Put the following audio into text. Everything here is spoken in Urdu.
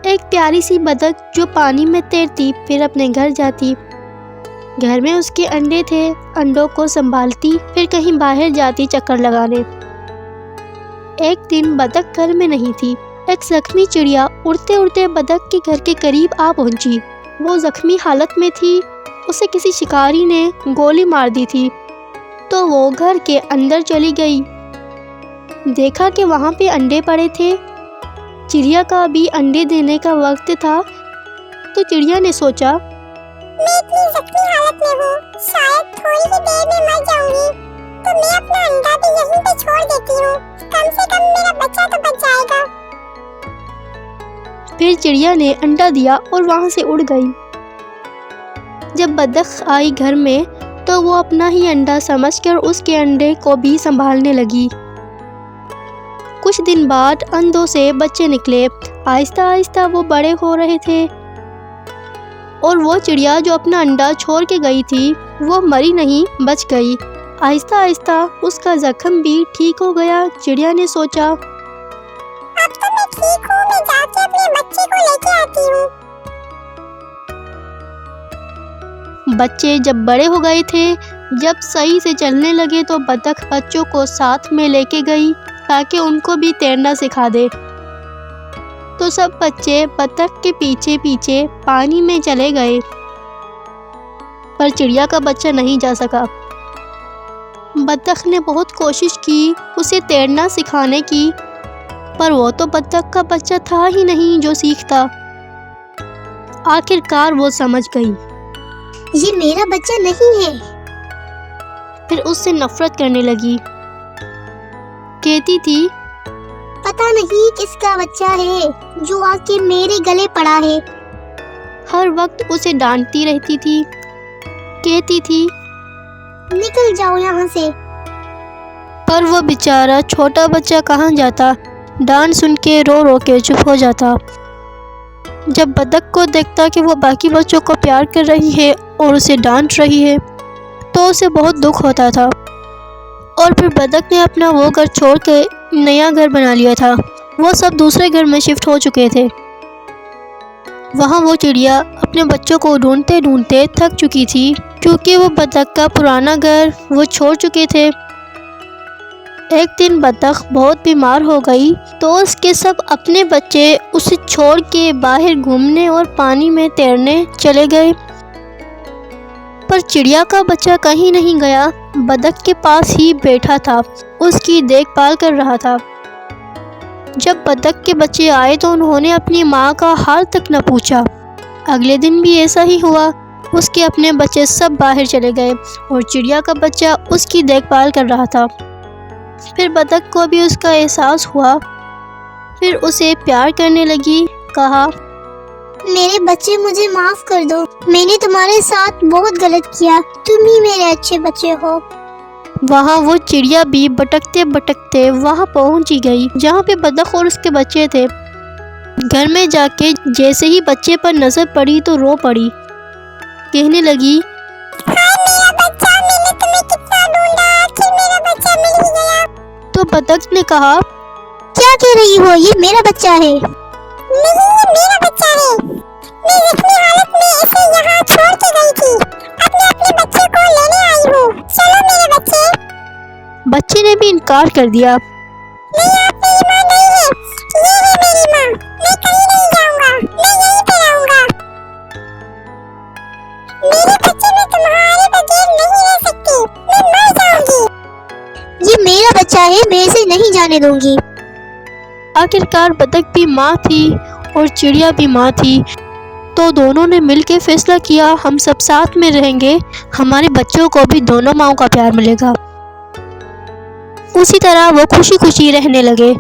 ایک پیاری سی بطخ جو پانی میں تیرتی پھر اپنے گھر جاتی۔ گھر میں اس کے انڈے تھے، انڈوں کو سنبھالتی پھر کہیں باہر جاتی چکر لگانے۔ ایک دن بطخ گھر میں نہیں تھی۔ ایک زخمی چڑیا اڑتے اڑتے بطخ کے گھر کے قریب آ پہنچی۔ وہ زخمی حالت میں تھی، اسے کسی شکاری نے گولی مار دی تھی، تو وہ گھر کے اندر چلی گئی۔ دیکھا کہ وہاں پہ انڈے پڑے تھے۔ چڑیا کا بھی انڈے دینے کا وقت تھا، تو چڑیا نے سوچا میں اتنی زخمی حالت میں ہوں، شاید تھوڑی ہی دیر میں مر جاؤں گی، تو میں اپنا انڈا بھی یہیں پہ چھوڑ دیتی ہوں، کم سے کم میرا بچہ تو بچ جائے گا۔ پھر چڑیا نے انڈا دیا اور وہاں سے اڑ گئی۔ جب بطخ آئی گھر میں تو وہ اپنا ہی انڈا سمجھ کر اس کے انڈے کو بھی سنبھالنے لگی۔ کچھ دن بعد اندوں سے بچے نکلے۔ آہستہ آہستہ وہ بڑے ہو رہے تھے، اور وہ چڑیا جو اپنا انڈا چھوڑ کے گئی تھی وہ مری نہیں، بچ گئی۔ آہستہ آہستہ اس کا زخم بھی ٹھیک ہو گیا۔ چڑیا نے سوچا اب تو میں ٹھیک ہوں، میں جا کے اپنے بچے کو لے کے آتی ہوں۔ بچے جب بڑے ہو گئے تھے، جب صحیح سے چلنے لگے تو بطخ بچوں کو ساتھ میں لے کے گئی تاکہ ان کو بھی تیرنا سکھا دے۔ تو سب بچے بطخ کے پیچھے پیچھے پانی میں چلے گئے، پر چڑیا کا بچہ نہیں جا سکا۔ بطخ نے بہت کوشش کی اسے تیرنا سکھانے کی، پر وہ تو بطخ کا بچہ تھا ہی نہیں جو سیکھتا۔ آخرکار وہ سمجھ گئی، یہ میرا بچہ نہیں ہے۔ پھر اس سے نفرت کرنے لگی۔ کہتی تھی پتہ نہیں کس کا بچہ ہے جو آ کے میرے گلے پڑا ہے۔ ہر وقت اسے ڈانٹتی رہتی تھی، کہتی تھی نکل جاؤ یہاں سے۔ پر وہ بیچارہ چھوٹا بچہ کہاں جاتا، ڈانٹ سن کے رو رو کے چپ ہو جاتا۔ جب بطخ کو دیکھتا کہ وہ باقی بچوں کو پیار کر رہی ہے اور اسے ڈانٹ رہی ہے تو اسے بہت دکھ ہوتا تھا، اور پھر بطخ نے اپنا وہ گھر چھوڑ کے نیا گھر بنا لیا تھا۔ وہ سب دوسرے گھر میں شفٹ ہو چکے تھے۔ وہاں وہ چڑیا اپنے بچوں کو ڈھونڈتے ڈھونڈتے تھک چکی تھی، کیونکہ وہ بطخ کا پرانا گھر وہ چھوڑ چکے تھے۔ ایک دن بطخ بہت بیمار ہو گئی تو اس کے سب اپنے بچے اسے چھوڑ کے باہر گھومنے اور پانی میں تیرنے چلے گئے، پر چڑیا کا بچہ کہیں نہیں گیا، بطخ کے پاس ہی بیٹھا تھا، اس کی دیکھ بھال کر رہا تھا۔ جب بطخ کے بچے آئے تو انہوں نے اپنی ماں کا حال تک نہ پوچھا۔ اگلے دن بھی ایسا ہی ہوا، اس کے اپنے بچے سب باہر چلے گئے اور چڑیا کا بچہ اس کی دیکھ بھال کر رہا تھا۔ پھر بطخ کو بھی اس کا احساس ہوا، پھر اسے پیار کرنے لگی، کہا میرے بچے مجھے معاف کر دو، میں نے تمہارے ساتھ بہت غلط کیا، تم ہی میرے اچھے بچے ہو۔ وہاں وہ چڑیا بھی بھٹکتے بھٹکتے وہاں پہنچ ہی گئی جہاں پہ بطخ اور اس کے بچے تھے۔ گھر میں جا کے جیسے ہی بچے پر نظر پڑی تو رو پڑی، کہنے لگی ہائے میرا بچہ، میں نے تمہیں کتنا ڈھونڈا، آخر میرا بچہ مل ہی گیا۔ تو بطخ نے کہا کیا کہہ رہی ہو، یہ میرا بچہ ہے؟ نہیں، یہ میرا بچہ ہے، میں زخمی حالت میں اسے یہاں چھوڑ کے گئی تھی، اب میں اپنے بچے کو لینے آئی ہوں، چلو میرے بچے۔ بچے نے بھی انکار کر دیا۔ نہیں، آپ میری ماں نہیں ہے، یہ ہے میری ماں، میں کہیں نہیں جاؤں گا، میں یہیں پہ رہوں گا، میرے بچے میں تمہارے بغیر نہیں رہ سکتی، میں مر جاؤں گی۔ یہ میرا بچہ ہے، میں اسے نہیں جانے دوں گی۔ آخرکار بطخ بھی ماں تھی اور چڑیا بھی ماں تھی، تو دونوں نے مل کے فیصلہ کیا ہم سب ساتھ میں رہیں گے، ہمارے بچوں کو بھی دونوں ماؤں کا پیار ملے گا۔ اسی طرح وہ خوشی خوشی رہنے لگے۔